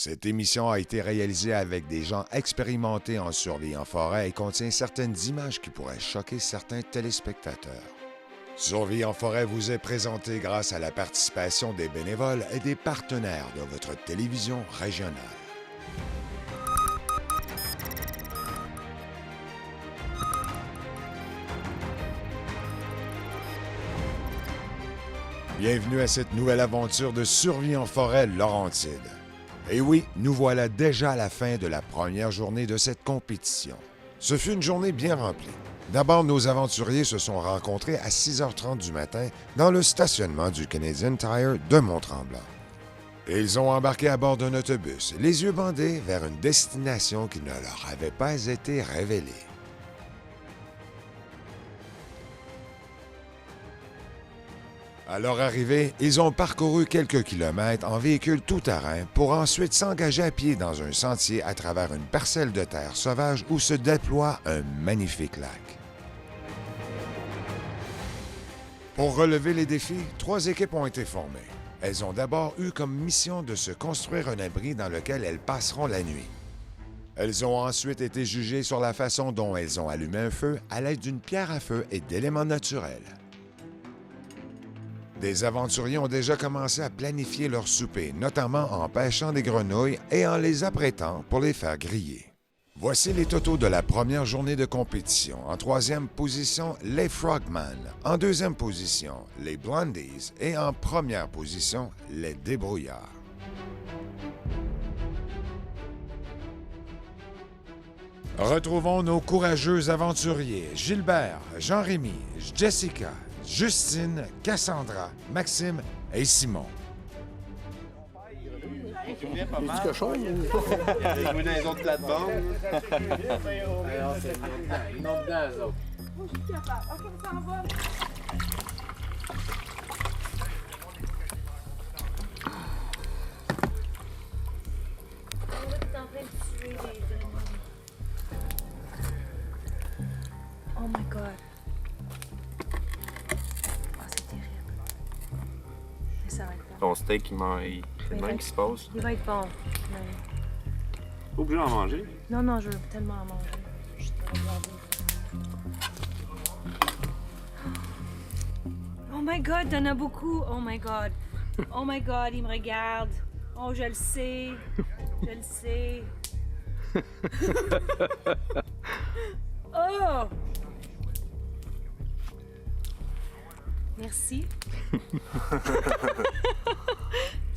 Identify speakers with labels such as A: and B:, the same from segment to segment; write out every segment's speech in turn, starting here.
A: Cette émission a été réalisée avec des gens expérimentés en survie en forêt et contient certaines images qui pourraient choquer certains téléspectateurs. Survie en forêt vous est présenté grâce à la participation des bénévoles et des partenaires de votre télévision régionale. Bienvenue à cette nouvelle aventure de survie en forêt Laurentide. Et oui, nous voilà déjà à la fin de la première journée de cette compétition. Ce fut une journée bien remplie. D'abord, nos aventuriers se sont rencontrés à 6h30 du matin dans le stationnement du Canadian Tire de Mont-Tremblant. Ils ont embarqué à bord d'un autobus, les yeux bandés vers une destination qui ne leur avait pas été révélée. À leur arrivée, ils ont parcouru quelques kilomètres en véhicule tout-terrain pour ensuite s'engager à pied dans un sentier à travers une parcelle de terre sauvage où se déploie un magnifique lac. Pour relever les défis, 3 équipes ont été formées. Elles ont d'abord eu comme mission de se construire un abri dans lequel elles passeront la nuit. Elles ont ensuite été jugées sur la façon dont elles ont allumé un feu à l'aide d'une pierre à feu et d'éléments naturels. Des aventuriers ont déjà commencé à planifier leur souper, notamment en pêchant des grenouilles et en les apprêtant pour les faire griller. Voici les totaux de la première journée de compétition. En 3e position, les Frogmen. En 2e position, les Blondies. Et en 1re position, les Débrouillards. Retrouvons nos courageux aventuriers Gilbert, Jean-Rémy, Jessica, Justine, Cassandra, Maxime et Simon.
B: C'est du cochon? Il y a des jouets dans les autres plates-bandes. Ils sont dedans, eux autres.
C: Moi, je suis capable. OK, on s'en va. On est en train de tuer les Oh my God. C'est terrible. Mais ça va être bon.
B: Ton steak, c'est le même qui se passe.
C: Il va être bon. Mais...
B: Pas obligé d'en manger.
C: Non, non, je veux tellement en manger. Je suis trop regardée. Oh my God, t'en as beaucoup. Oh my God. Oh my God, il me regarde. Oh, je le sais. Je le sais. Oh! Merci. Est-ce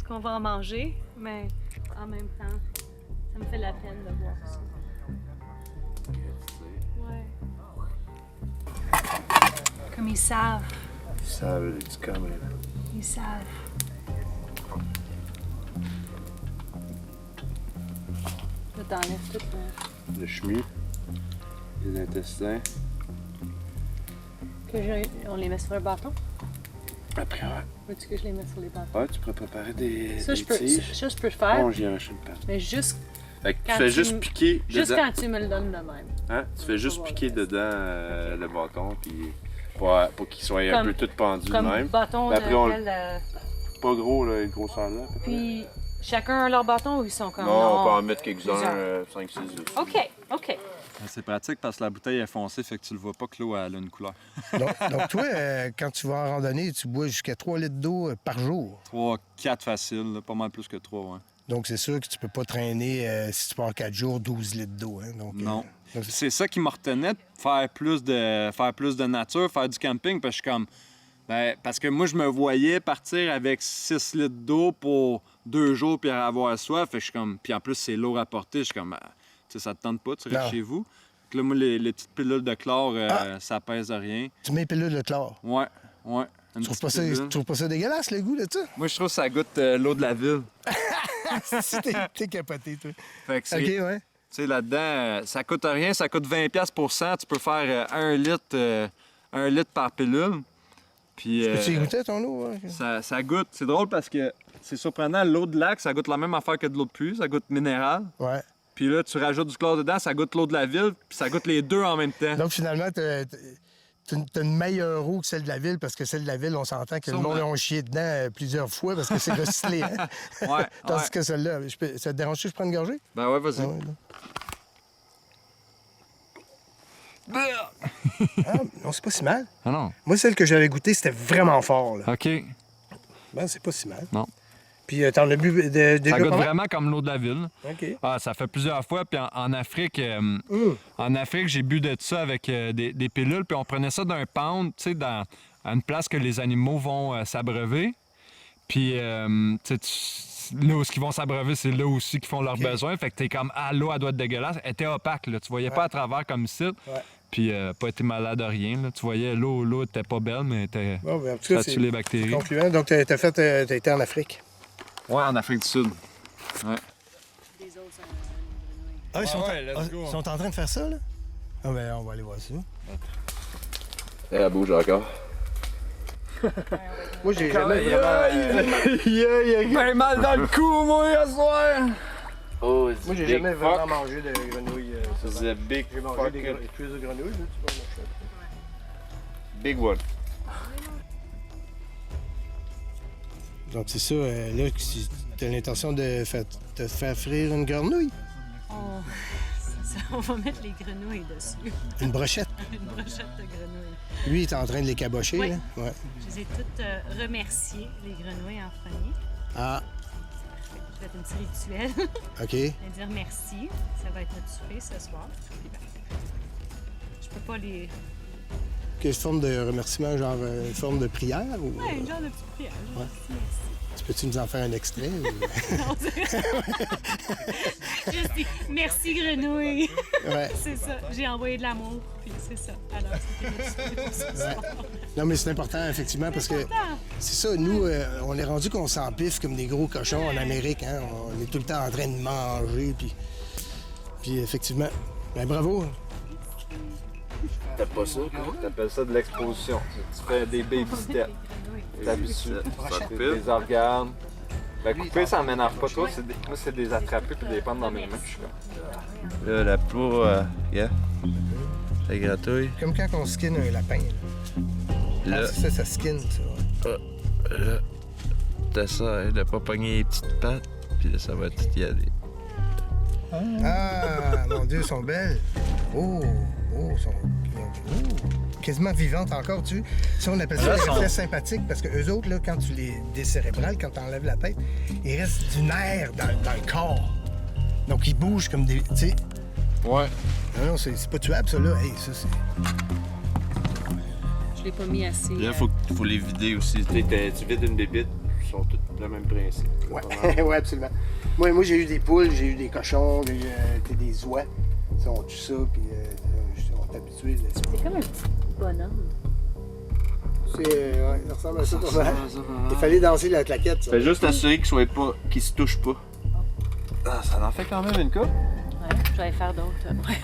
C: qu'on va en manger? Mais en même temps, ça me fait la peine de voir ça. Ouais. Comme ils savent.
B: Ils savent, tu quand même.
C: Ils savent. Là, t'enlèves tout.
B: Le chemi, les intestins.
C: On les met sur un bâton?
B: Après, ouais.
C: Veux-tu que je les mette sur les bâtons?
B: Ouais, tu pourrais préparer des
C: Ça, je peux,
B: tiges.
C: ça, je peux le faire.
B: Bon, j'y arrache une patte.
C: Mais juste,
B: Fait que tu
C: quand
B: fais
C: tu
B: juste
C: m-
B: piquer
C: juste
B: dedans.
C: quand tu me le donnes de même.
B: Hein? Tu fais juste
C: Pour
B: piquer
C: voir le
B: dedans le bâton, puis pour qu'il soit un
C: Comme-
B: peu tout pendu de
C: Comme
B: même.
C: bâton
B: Puis après, on-
C: de quel,
B: Pas gros, là, une grosseur-là. à peu près.
C: Puis, chacun a leur bâton ou ils sont comme...
B: Non, on peut en mettre quelques-uns,
C: Plusieurs.
B: 5, 6, 10.
C: OK, OK.
D: C'est pratique parce que la bouteille est foncée, fait que tu le vois pas que l'eau a une couleur.
E: Donc toi, quand tu vas en randonnée, tu bois jusqu'à 3 litres d'eau par jour.
D: 3, 4 facile, là, pas mal plus que 3, ouais.
E: Donc c'est sûr que tu peux pas traîner, si tu pars 4 jours, 12 litres d'eau. Hein? Donc,
D: Non.
E: donc,
D: C'est ça qui me retenait, de faire plus de nature, faire du camping, parce que je suis comme... Ben, parce que moi, je me voyais partir avec 6 litres d'eau pour 2 jours puis avoir soif. Fait que je suis comme... Puis en plus, c'est lourd à porter. Je suis comme... Tu sais, ça te tente pas, tu restes
E: Non.
D: chez vous. Fait que là, moi, les petites pilules de chlore, ça pèse rien.
E: tu mets une pilule de chlore.
D: Ouais, ouais. Une
E: Tu trouves
D: petite
E: pas ça,
D: pilule.
E: tu trouves pas ça dégueulasse, le goût de ça?
D: Moi, je trouve que ça goûte l'eau de la ville.
E: Si t'es capoté, toi.
D: Fait que c'est...
E: OK, ouais.
D: Tu sais, là-dedans, ça coûte rien, ça coûte 20$ pour 100. Tu peux faire 1 litre par pilule. Puis
E: Peux-tu y goûter ton eau? Ouais?
D: ça goûte. C'est drôle parce que c'est surprenant, l'eau de lac, ça goûte la même affaire que de l'eau de pluie, ça goûte minéral.
E: Ouais.
D: Puis là, tu rajoutes du chlore dedans, ça goûte l'eau de la ville, puis ça goûte les deux en même temps.
E: Donc finalement, t'as une meilleure eau que celle de la ville, parce que celle de la ville, on s'entend que le monde a chié dedans plusieurs fois parce que c'est recyclé. Hein?
D: Ouais.
E: Tandis que celle-là, ça te dérange-tu que je prenne une gorgée?
D: Ben ouais, vas-y.
E: Ah, ouais, ah, non, c'est pas si mal.
D: Ah non.
E: Moi, celle que j'avais goûtée, c'était vraiment fort. Là.
D: OK.
E: Ben, c'est pas si mal.
D: Non.
E: Puis t'en as bu déjà
D: Ça goûte
E: pas mal?
D: vraiment comme l'eau de la ville.
E: OK.
D: Ah, ça fait plusieurs fois. Puis en Afrique, j'ai bu de ça avec des pilules. Puis on prenait ça d'un pound, tu sais, à une place que les animaux vont s'abreuver. Puis, tu sais, là où ils vont s'abreuver, c'est là aussi qu'ils font leurs besoins. Fait que t'es comme, ah, l'eau, elle doit être dégueulasse. Elle était opaque, là. Tu voyais pas à travers comme ici.
E: Ouais.
D: Puis, pas été malade de rien, là. Tu voyais, l'eau était pas belle, mais était...
E: Bon, ben, en tout cas,
D: ça tue les bactéries.
E: concluant. Donc, t'as été en Afrique.
D: Ouais, en Afrique du Sud. Ouais.
E: Ah, ils sont,
D: let's go.
E: ils sont en train de faire ça, là? Ah, ben, on va aller voir ça.
B: Elle bouge encore.
E: Moi, j'ai jamais vraiment...
D: Il a bien mal dans le cou, moi, ce soir!
B: Oh,
E: Moi, j'ai jamais vraiment mangé de grenouille.
B: It's a big
E: J'ai mangé
B: fucking
E: des cuisses de grenouille, là, tu vois, mon chef.
B: big one.
E: Donc, c'est ça, là, si tu as l'intention de te faire frire une grenouille,
C: On va mettre les grenouilles dessus.
E: une brochette.
C: Une brochette de grenouilles.
E: Lui, il est en train de les cabocher,
C: Oui.
E: là. Ouais.
C: Je les ai toutes remerciées, les grenouilles en premier.
E: Ah,
C: Je vais faire un petit rituel.
E: OK.
C: Je vais dire merci. Ça va être notre souper ce soir. Puis, ben, je peux pas les...
E: Quelle forme de remerciement, genre une forme de prière? Ou...
C: Ouais, une genre de petite prière.
E: Ouais.
C: Merci.
E: Tu peux-tu nous en faire un extrait? Ou...
C: Non, Juste dit merci grenouille.
E: Ouais.
C: C'est ça. J'ai envoyé de l'amour. Puis c'est ça. Alors, c'était notre souper pour ce soir.
E: Non, mais c'est important, effectivement, parce que
C: Important.
E: c'est ça, nous, on est rendu qu'on s'empiffe comme des gros cochons en Amérique, hein? On est tout le temps en train de manger, puis effectivement, ben bravo.
B: T'as pas ça, quoi?
D: T'appelles ça de l'exposition. Tu fais des baby steps. T'habitues.
B: Des
D: Des organes. Ben, couper, ça m'énerve pas trop. Moi, c'est des attraper puis des prendre dans mes mains. Je suis comme...
B: Là, la peau, yeah. Ça gratouille.
E: Comme quand on skin un lapin. Là.
B: Là,
E: Ah, c'est ça skin, ça.
B: là, t'as ça, hein, de pas pogner les petites pattes, puis là, ça va tout y aller.
E: Ah, mon Dieu, elles sont belles. Oh, sont quasiment vivantes encore, tu sais. Ça, on appelle ça des réflexes sympathiques, parce que eux autres, là, quand tu les décérébrales, quand tu enlèves la tête, il reste du nerf dans le corps. Donc, ils bougent comme des... Tu sais.
D: Ouais.
E: Non, c'est pas tuable, ça, là. Hey, ça, c'est...
C: Je l'ai pas mis assez.
B: Là, faut les vider aussi. Tu vides une bébite, ils sont tous le même principe.
E: Ouais, ouais, absolument. Moi j'ai eu des poules, j'ai eu des cochons, j'ai eu des oies. Ça, on tue ça, puis on est habitué.
C: C'est comme un petit bonhomme.
E: Ouais, ça ressemble à ça pas mal. Il fallait danser la claquette, ça.
B: Fais juste assurer qu'ils se touchent pas. Ah, ça en fait quand même une coupe.
C: Ouais, je vais faire d'autres après.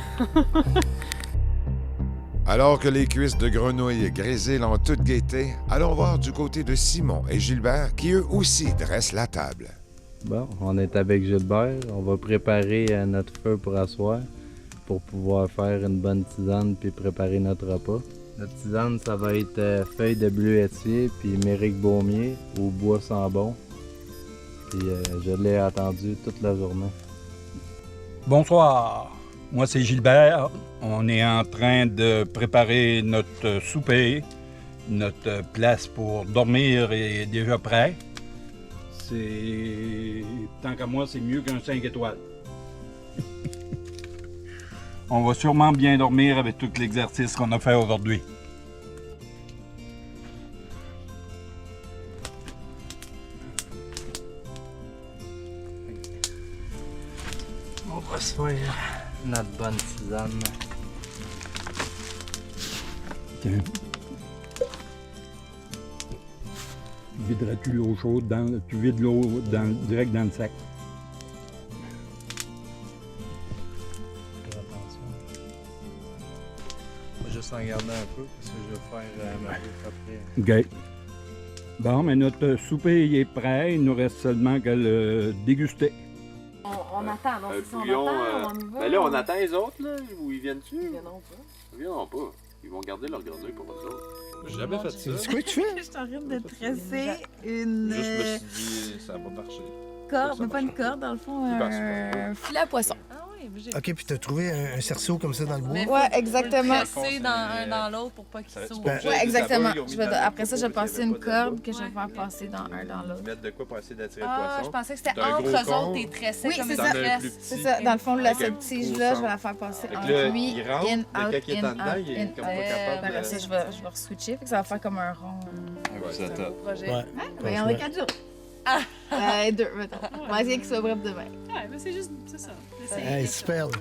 A: Alors que les cuisses de grenouille grésillent en toute gaieté, allons voir du côté de Simon et Gilbert qui eux aussi dressent la table.
F: Bon, on est avec Gilbert. On va préparer notre feu pour asseoir pour pouvoir faire une bonne tisane puis préparer notre repas. Notre tisane, ça va être feuilles de bleuetier puis mérique baumier au bois sambon. Puis je l'ai attendu toute la journée.
G: Bonsoir, moi c'est Gilbert. On est en train de préparer notre souper. Notre place pour dormir est déjà prête. Tant qu'à moi, c'est mieux qu'un 5 étoiles. On va sûrement bien dormir avec tout l'exercice qu'on a fait aujourd'hui.
F: On va se faire notre bonne tisane.
G: Tiens. Viderais-tu l'eau chaude tu vides l'eau direct dans le sac.
F: Fais attention. On va juste en garder un peu parce que je vais faire ma bouffe après.
G: OK. Bon, mais notre souper il est prêt. Il nous reste seulement qu'à le déguster.
C: On attend, donc
B: Un
C: si on
B: bouillon.
C: attend, on y va.
B: Ben là, on attend les autres, là, ou ils viennent-tu?
C: Ils viendront pas.
B: Ils viendront pas.
H: Ils vont garder leur grenouille pour eux autres.
B: J'ai jamais fait ça.
E: C'est quoi que tu fais?
I: Je suis en train de tresser une
B: Juste, je me suis dit, ça va marcher.
I: corde, mais pas une corde, dans le fond, un filet à poisson.
J: Ah oui, j'ai
E: OK, puis t'as trouvé un cerceau comme ça dans le bois?
I: Ouais, exactement.
J: pressé dans un dans l'autre pour pas qu'ils sautent.
E: Ben,
I: Ouais, exactement. Après ça, je vais passer une corde que je vais faire passer dans un dans l'autre.
B: Mettre de quoi pour essayer d'attirer le
J: Ah, je
B: poisson.
J: pensais que c'était
B: T'as un
J: entre
B: gros
J: eux
B: con.
J: autres, t'es tressé
I: Oui,
J: comme
I: c'est
J: une
I: ça.
J: tresse.
I: C'est ça. Dans le fond, là,
B: Avec un
I: cette tige-là, je vais la faire passer
B: Fait que
I: entre
B: là,
I: lui,
B: il rentre,
I: in,
B: mais quand
I: out,
B: il est
I: in,
B: en dedans,
I: out,
B: il est
I: in,
B: comme pas
I: out.
B: capable
I: Après
B: de-
I: ça, je vais re-switcher, fait que ça va faire comme un rond.
J: C'est un beau projet.
E: Ouais.
I: Il y en a 4 jours. Ah! 2, mettons. On va essayer qu'il soit bref demain.
C: Ouais, mais c'est juste, c'est ça.
E: Hey, super. là.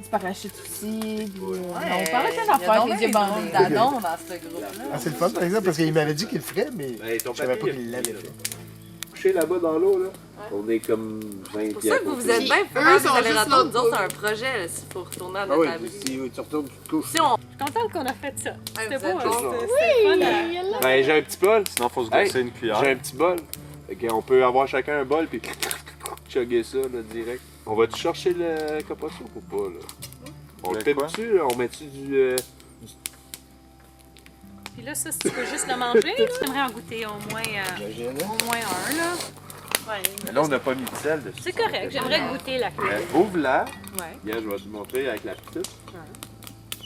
I: Du parachute aussi, puis...
J: Ouais,
I: on parlait plein
J: il y a
I: d'affaires,
J: donc
I: les yeux
J: bien
I: bandés.
J: des dadons dans ce groupe-là.
E: Ah, c'est le fun, par exemple, parce qu'il m'avait dit qu'il le ferait, mais
H: Hey, ton
E: je savais pas
H: papier,
E: qu'il l'avait
H: il est
E: fait.
H: couché là-bas dans l'eau, là. On est comme 20
J: C'est pour ça que vous vous êtes bien pour faire des allers-retours. Nous autres, c'est un projet, là, s'il faut retourner à
H: Ah
J: notre
H: oui,
J: abri.
H: si tu retournes, tu te couches.
J: Si on...
C: Je suis contente qu'on a fait ça. C'était
J: vous êtes
C: beau,
J: bon.
C: hein? C'était fun.
H: Ben, j'ai un petit bol.
B: Sinon, faut se
H: Hey,
B: gosser une cuillère.
H: J'ai un petit bol. Fait qu'on peut avoir chacun un bol, puis chugger ça, là, direct. On va-tu chercher le coposso ou pas, là? On le
B: Le quoi?
H: pipe-tu, là? On met-tu du...
C: Puis là, ça, si tu veux juste le manger, tu aimerais en goûter au moins un, là. Ouais.
B: Mais là, on n'a pas mis de sel dessus.
C: C'est correct, j'aimerais goûter la cuisine.
H: Ouvre-la.
C: Ouais.
H: Regarde, je vais te montrer avec la petite.
C: Ouais.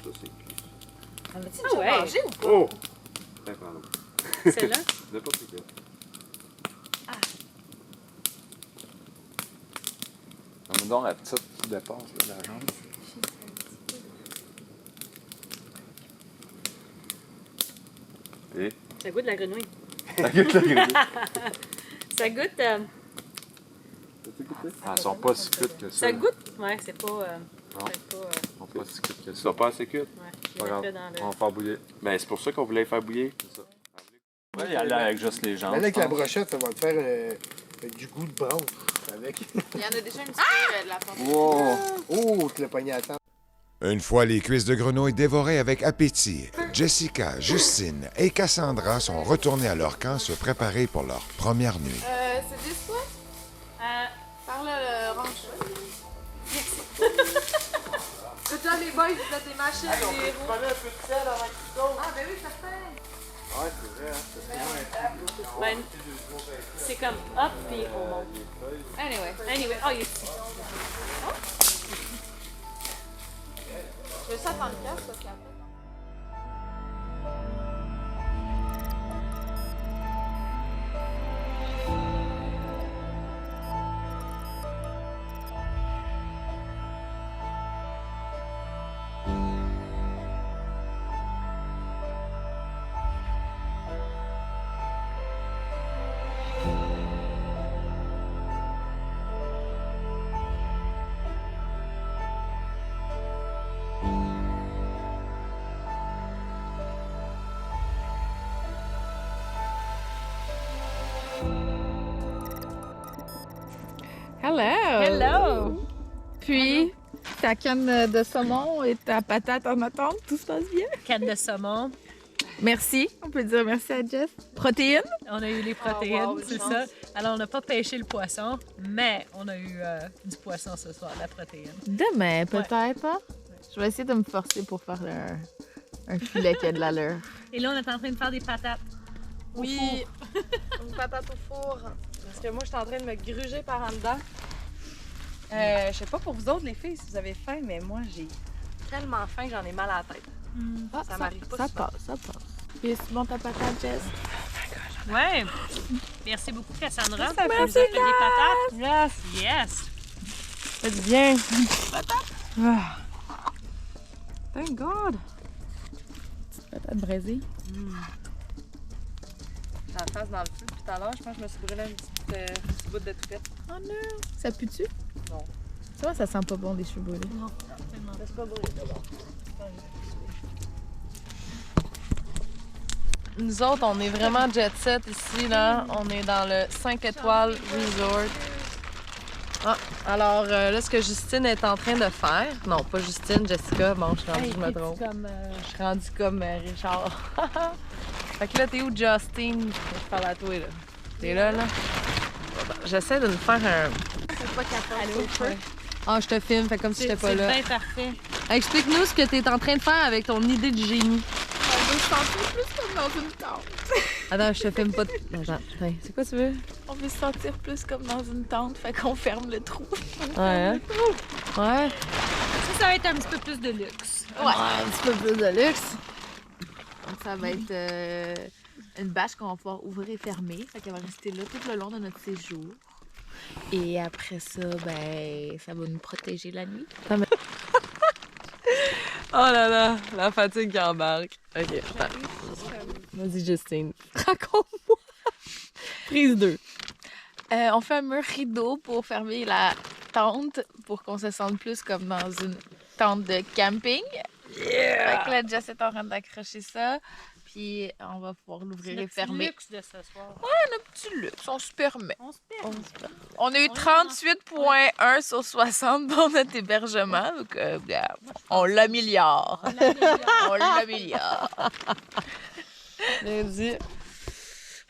H: Ça, c'est cuit.
J: On a-tu
C: Ah
J: déjà
C: ouais.
J: mangé ou pas?
H: Oh! Ben, pardon.
C: Celle-là?
H: N'importe quoi.
B: On donc la petite qui dépasse, là, la jambe. Et?
C: Ça goûte la grenouille.
B: Ça goûte la grenouille.
C: Ça goûte...
B: Ah, elles sont pas si cuites que ça.
C: ça goûte... Ouais, c'est pas...
B: Non.
C: c'est pas...
B: Elles sont pas si cuites que
H: Tu
B: ça.
H: vas pas assez cuit?
C: ouais, je
B: Pas
C: l'ai
B: grave.
C: fait dans le...
B: On va faire bouillir.
H: Ben, c'est pour ça qu'on voulait faire bouillir.
B: C'est ça. Ouais, il y a avec juste les jambes.
E: Mais avec
B: je
E: la
B: pense.
E: brochette, ça va te faire du goût de branche. Avec.
I: Il y en a déjà un petit peu de la fontaine.
E: Wow! Oh, tu l'as pogné à temps.
A: Une fois les cuisses de grenouille dévorées avec appétit, Jessica, Justine et Cassandra sont retournées à leur camp se préparer pour leur première nuit.
I: C'est 10 fois? Par là, le ranch. Good job, les boys, vous êtes des machines, les héros.
E: un peu de sel avant qu'il saute.
I: Ah, ben oui, ça fait.
E: Ouais, c'est vrai, hein.
C: Ben, c'est comme hop, puis on monte.
I: Anyway.
C: Anyway, oh, il est ici.
I: Je vais ça dans le casque parce qu'après. Hello!
C: Hello!
I: Puis, ta canne de saumon et ta patate en attente, tout se passe bien?
C: Canne de saumon.
I: Merci, on peut dire merci à Jess. Protéines?
C: On a eu les protéines,
I: Oh, wow,
C: c'est
I: chance.
C: ça. Alors, on n'a pas pêché le poisson, mais on a eu du poisson ce soir, la protéine.
I: Demain, peut-être, hein? Je vais essayer de me forcer pour faire un filet qui a de l'allure.
C: Et là, on est en train de faire des patates.
J: Oui, une patate au four. Parce que moi, je suis en train de me gruger par en dedans. Je sais pas pour vous autres, les filles, si vous avez faim, mais moi, j'ai tellement faim que j'en ai mal à la tête.
I: Ah,
J: Ça m'arrive pas
I: Ça
J: souvent.
I: passe, ça passe. Puis c'est bon ta patate, Jess?
C: Ouais. Merci beaucoup, Cassandra.
J: Ça
C: Tu
J: fait
C: nous as fait des patates.
J: Yes!
C: Yes!
J: Ça fait bien. Ah. Thank God!
I: Petite patate braisée.
J: J'ai la face dans le feu tout à l'heure. Je pense que je me suis brûlé un petit bout de toupette.
I: Oh non! Ça pue-tu?
J: Non.
I: Ça va, ça sent pas bon des cheveux brûlés.
C: Non, tellement.
J: Laisse pas brûler d'abord. Nous autres, on est vraiment jet set ici, là. On est dans le 5 étoiles resort. Ah, alors là, ce que Justine est en train de faire... Non, pas Justine, Jessica. Bon, je suis rendue, je me trompe.
C: Comme,
J: Je suis rendue comme Richard. Fait que là, t'es où, Justine? Je parle à toi, là. T'es là, là? Bon, ben, j'essaie de nous faire un...
C: c'est pas capable.
J: Ah, je te filme, fait comme si j'étais pas là.
C: C'est bien parfait.
J: Explique-nous ce que tu es en train de faire avec ton idée de génie.
I: On veut se sentir plus comme dans une tente.
J: Attends, je te filme pas. Attends, c'est quoi tu veux?
I: On veut se sentir plus comme dans une tente, fait qu'on ferme le trou.
J: Ouais, hein? Ouais.
C: Ça va être un petit peu plus de luxe.
I: Ouais, un petit peu plus de luxe. Donc ça va être une bâche qu'on va pouvoir ouvrir et fermer. Fait qu'elle va rester là tout le long de notre séjour. Et après ça, ben, ça va nous protéger la nuit.
J: Oh là là, la fatigue qui embarque. Ok, attends. Vas-y, Justine. Raconte-moi. Prise 2.
I: On fait un mur rideau pour fermer la tente pour qu'on se sente plus comme dans une tente de camping. Fait que là, Jess est en train d'accrocher ça. Puis on va pouvoir l'ouvrir et fermer.
C: Luxe de ce soir.
I: Ouais, un petit luxe, on se permet.
C: On se permet.
I: On a eu 38,1 sur 60 pour notre hébergement. Donc, regarde, on l'améliore. On l'améliore.
J: Bien dit.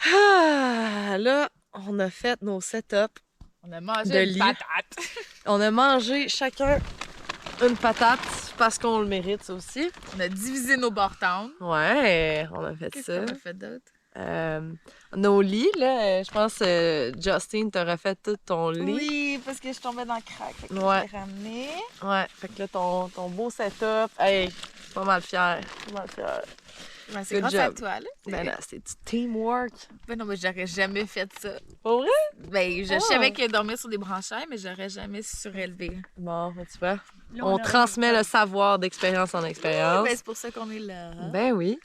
J: Ah, là, on a fait nos setups.
I: On a mangé
J: De
I: une
J: lit.
I: patate.
J: On a mangé chacun une patate parce qu'on le mérite, ça aussi.
I: On a divisé nos bords-tendres.
J: Ouais, on a fait
I: Qu'est-ce
J: ça.
I: qu'on a fait d'autre?
J: Nos lits, là, je pense que Justine t'a refait tout ton lit.
I: Oui, parce que je tombais dans le crack. Fait que
J: Ouais.
I: je l'ai ramené.
J: Ouais, fait que là, ton beau setup, hey, pas mal fier. Pas mal fier.
I: Ben, c'est
J: Good
I: grâce à
J: job.
I: toi, là.
J: Ben là, c'est du teamwork.
I: Ben non, mais j'aurais jamais fait ça.
J: Pas vrai?
I: Ben, je
J: Oh.
I: savais que dormir sur des branchaires, mais j'aurais jamais surélevé.
J: Bon, tu vois,
C: Là,
J: on
C: a
J: transmet
C: réussi.
J: le savoir d'expérience en expérience.
I: Ben, c'est pour ça qu'on est là.
J: Ben oui.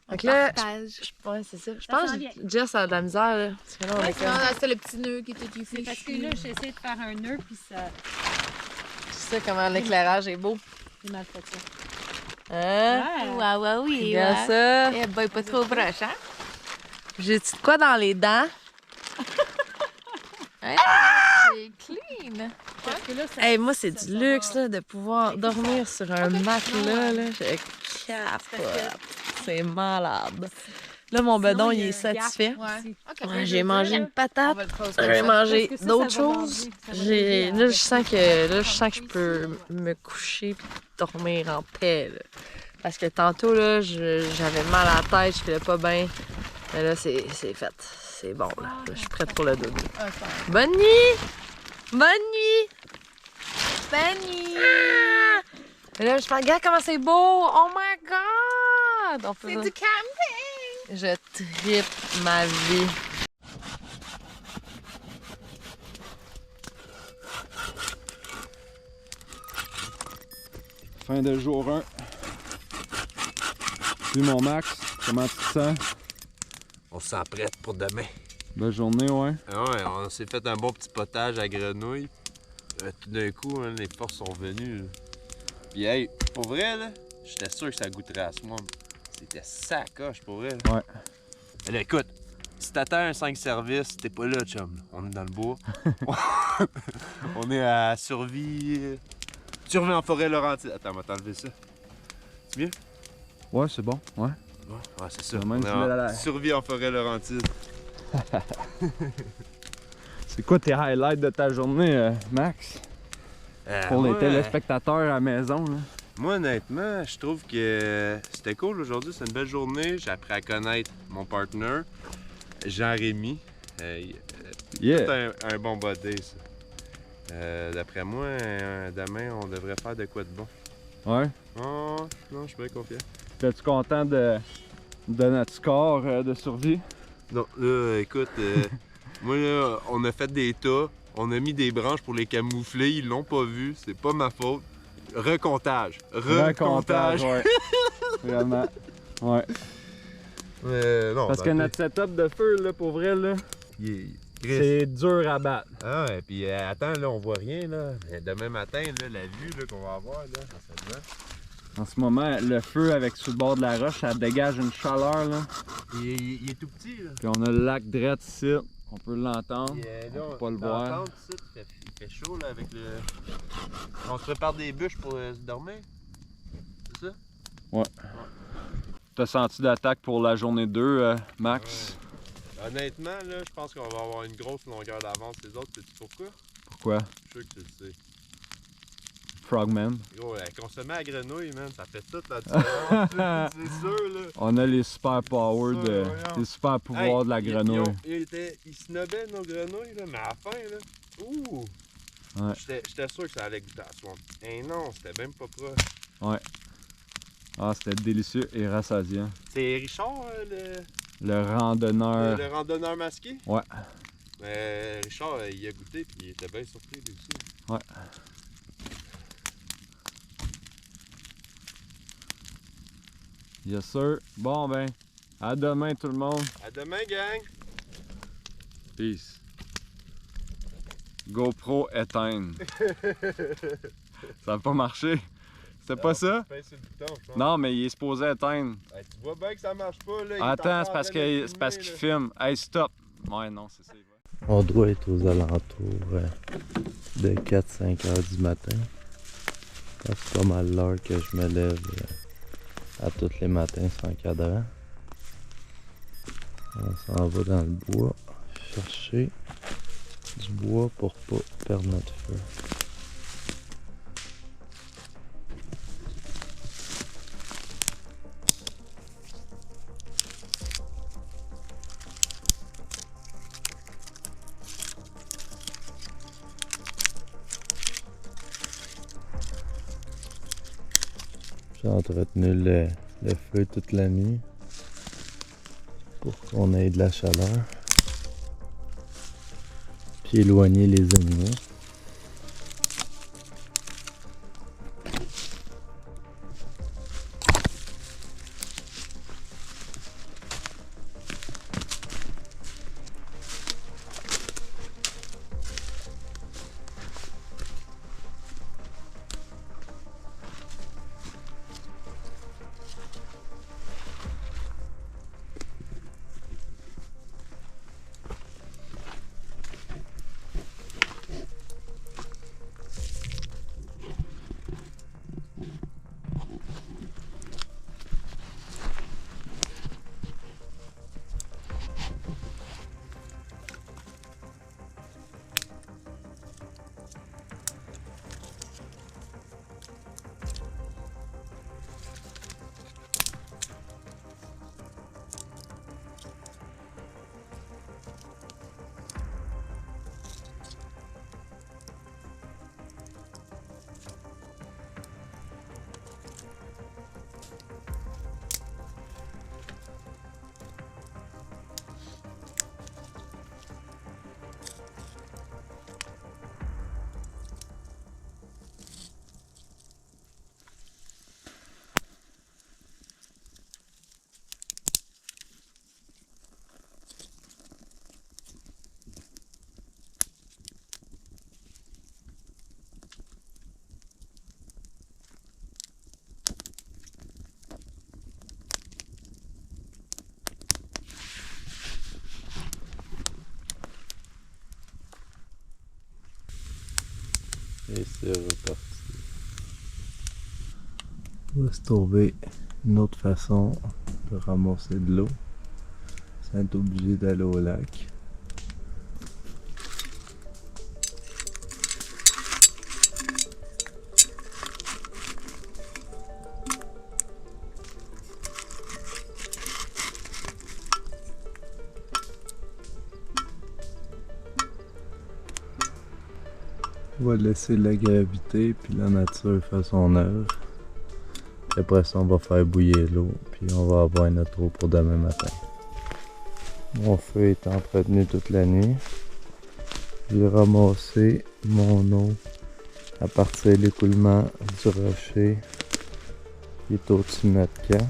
I: On
J: Fait que là,
I: partage.
J: ouais, c'est ça. Je
C: Ça
J: pense
C: s'en
J: que
C: vient.
J: Jess a de la misère, là. Parce que là, on est
I: Non,
J: comme...
I: là, c'est le petit nœud qui était
C: C'est parce que là, j'essaie de faire un nœud, puis ça.
J: Tu sais comment l'éclairage est beau.
C: J'ai mal fait ça.
J: Hein?
I: Ouais, ouais, oui.
J: Regarde ça.
I: Eh ben, pas trop proche, hein?
J: J'ai-tu de quoi dans les dents?
I: C'est clean.
C: Parce que là, ça.
J: Hey, moi, c'est
C: ça
J: du
C: va.
J: luxe, là, de pouvoir dormir sur un matelas, là. Je capote. C'est malade. Là, mon bedon, il est satisfait.
I: Ouais. OK.
J: Ouais, j'ai mangé une patate.
I: On va le creuser
J: J'ai
I: comme ça.
J: mangé
C: Parce que ça,
J: d'autres
C: ça va
J: choses.
C: manger, ça va
J: J'ai...
C: l'aider à
J: Là, je sens que je peux me coucher puis dormir en paix, là. Parce que tantôt, là, j'avais mal à la tête, je filais pas bien. Mais là, c'est fait. C'est bon, là. Je suis prête pour le dodo. Bonne nuit! Bonne nuit!
I: Bonne nuit!
J: Et là, je me regarde comment c'est beau! Oh my God! On peut...
I: C'est du camping!
J: Je trippe ma vie.
D: Fin de jour 1. Puis mon Max, comment tu te sens?
H: On se sent prête pour demain.
D: Belle journée, ouais.
H: Ah ouais, on s'est fait un bon petit potage à grenouilles. Tout d'un coup, hein, les forces sont venues. Là. Puis hey, pour vrai, là, j'étais sûr que ça goûterait à ce moment. C'était sacoche, pour vrai. Là.
D: Ouais.
H: Mais là, écoute, si t'attends un 5 services, t'es pas là, chum. On est dans le bois. On est à Survie en forêt Laurentide. Attends, on va t'enlever ça. C'est mieux?
D: Ouais, c'est bon, ouais.
H: Ouais, c'est ça.
D: Même
H: On est
D: si
H: en
D: la-
H: Survie en forêt Laurentide.
D: C'est quoi tes highlights de ta journée, Max? Pour les
H: moi,
D: téléspectateurs à la maison, là.
H: Moi, honnêtement, je trouve que c'était cool aujourd'hui. C'est une belle journée. J'ai appris à connaître mon partner, Jean-Rémy.
D: Yeah!
H: C'est un bon body, ça. D'après moi, demain, on devrait faire de quoi de bon.
D: Ouais.
H: Oh, non, je suis bien confiant.
D: Es-tu content de notre score de survie?
H: Non, là, écoute, moi, là, on a fait des tas. On a mis des branches pour les camoufler. Ils l'ont pas vu. C'est pas ma faute. Recomptage. Recomptage.
D: Ouais. Vraiment. Ouais.
H: Non,
D: Parce que notre setup de feu, là, pour vrai, là, c'est dur à battre.
H: Ah ouais, puis attends, là, on voit rien, là. Mais demain matin, là, la vue là, qu'on va avoir, là, ça se voit.
D: En ce moment, le feu avec sur le bord de la roche, ça dégage une chaleur, là.
H: Il est tout petit, là.
D: Puis on a le lac drette ici. On peut l'entendre.
H: Puis, là,
D: on peut pas le voir.
H: l'entendre, ici, il fait chaud, là, avec le... On se prépare des bûches pour dormir. C'est ça?
D: Ouais. T'as senti d'attaque pour la journée 2, Max?
H: Honnêtement, là, je pense qu'on va avoir une grosse longueur d'avance. Les autres, sais-tu pourquoi?
D: Pourquoi?
H: Je suis sûr que tu le sais.
D: Frogman.
H: Gros, consommer la grenouille, man, ça fait toute la différence. là, c'est sûr, là.
D: On a les super powers, les super pouvoirs de la grenouille.
H: Ils snobbaient nos grenouilles, là, mais à la fin, là, ouh!
D: Ouais.
H: J'étais sûr que ça allait goûter à swamp. Eh non, c'était même pas proche.
D: Ouais. Ah, c'était délicieux et rassasiant.
H: C'est Richard,
D: Le randonneur.
H: le randonneur masqué?
D: Ouais.
H: Mais Richard, il a goûté puis il était bien surpris lui aussi.
D: Ouais. Yes sir. Bon ben, à demain tout le monde.
H: À demain, gang!
D: Peace. GoPro éteindre. Ça n'a pas marché. C'était pas ça? Non, mais il est supposé éteindre.
H: Hey, tu vois bien que ça marche pas, là.
D: Attends, c'est parce qu'il filme. Hey, stop! Ouais, non, c'est ça.
F: On doit être aux alentours de 4-5 heures du matin. C'est pas mal l'heure que je me lève à tous les matins sans cadran. On s'en va dans le bois chercher du bois pour pas perdre notre feu. J'ai entretenu le feu toute la nuit pour qu'on ait de la chaleur, puis éloigner les animaux. Et c'est reparti. On va se trouver une autre façon de ramasser de l'eau sans être obligé d'aller au lac. On va laisser la gravité puis la nature faire son œuvre. Puis après ça, on va faire bouillir l'eau puis on va avoir notre eau pour demain matin. Mon feu est entretenu toute la nuit. J'ai ramassé mon eau à partir de l'écoulement du rocher qui est au-dessus de notre camp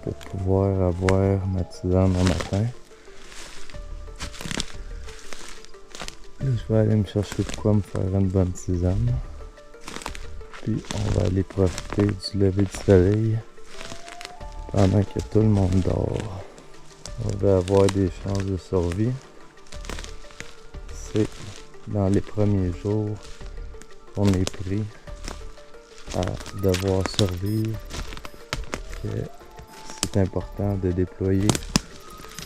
F: pour pouvoir avoir ma tisane au matin. Là, je vais aller me chercher de quoi me faire une bonne tisane. Puis on va aller profiter du lever du soleil pendant que tout le monde dort. On va avoir des chances de survie. C'est dans les premiers jours qu'on est pris à devoir survivre que c'est important de déployer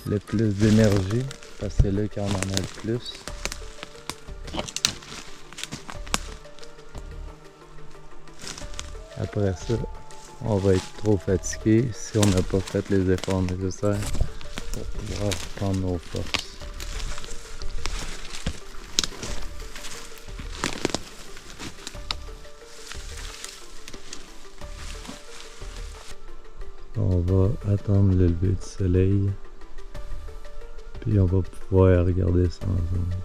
F: le plus d'énergie parce que c'est là qu'on en a le plus. Après ça, on va être trop fatigué si on n'a pas fait les efforts nécessaires pour pouvoir prendre nos forces. On va attendre le lever du soleil, puis on va pouvoir regarder ça ensemble.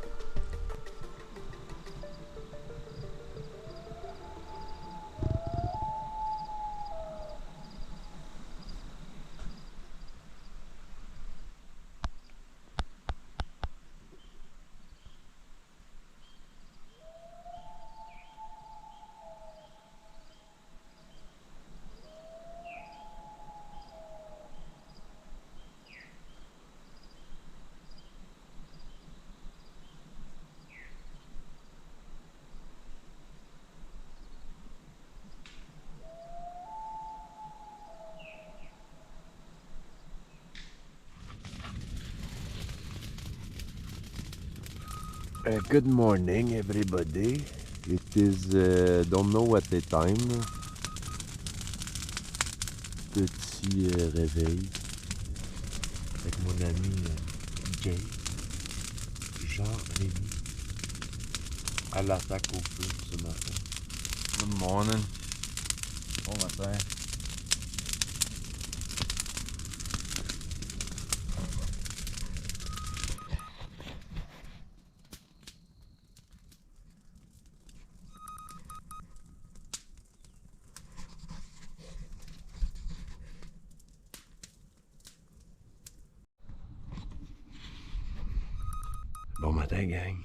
H: Good morning, everybody. It is, don't know what the time. Petit réveil avec mon ami Jay, Jean-Rémy, à l'attaque au feu ce matin.
B: Good morning. Bon matin.
H: Bon matin, gang.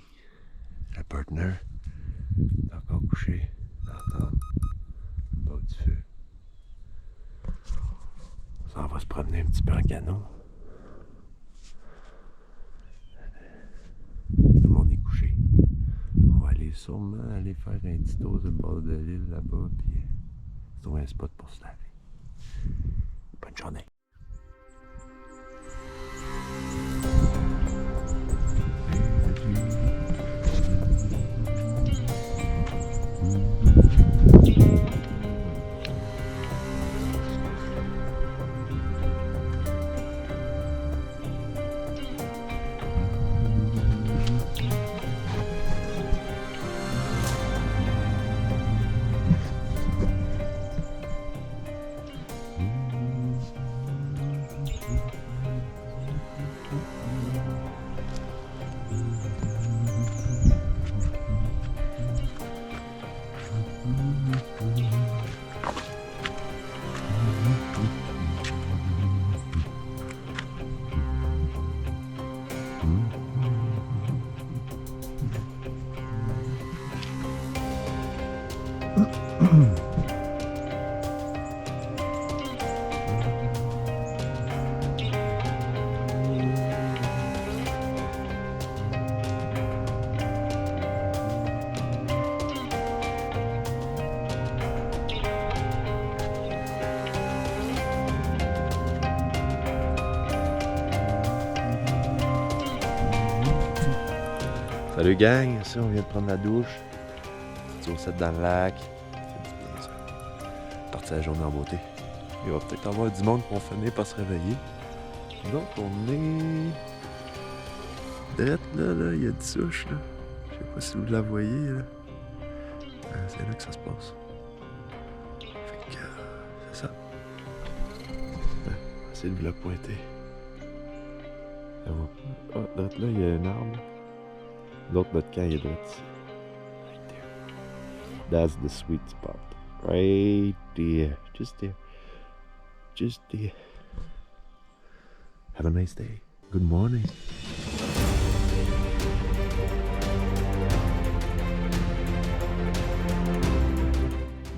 H: Le partner est encore couché dans le temps, le bas du feu. On s'en va se promener un petit peu en canot. Tout le monde est couché. On va aller sûrement aller faire un petit tour sur le bord de l'île là-bas, puis trouver un spot pour se laver. Bonne journée. Salut gang, ici on vient de prendre la douche. Petit au 7 dans le lac. Ça fait du bien ça. Partir la journée en beauté. Il va peut-être avoir du monde pour finir par se réveiller. Donc on est. Drette là, il y a du souche là. Je sais pas si vous la voyez là. C'est là que ça se passe. Fait que c'est ça. On va essayer de vous la pointer. Ah, drette là, il y a un arbre. L'autre, notre camp, il est droit ici. Right there. That's the sweet spot. Right there. Just there. Just there. Have a nice day. Good morning.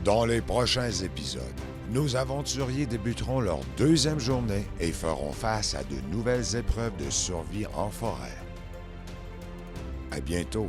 A: Dans les prochains épisodes, nos aventuriers débuteront leur deuxième journée et feront face à de nouvelles épreuves de survie en forêt. À bientôt!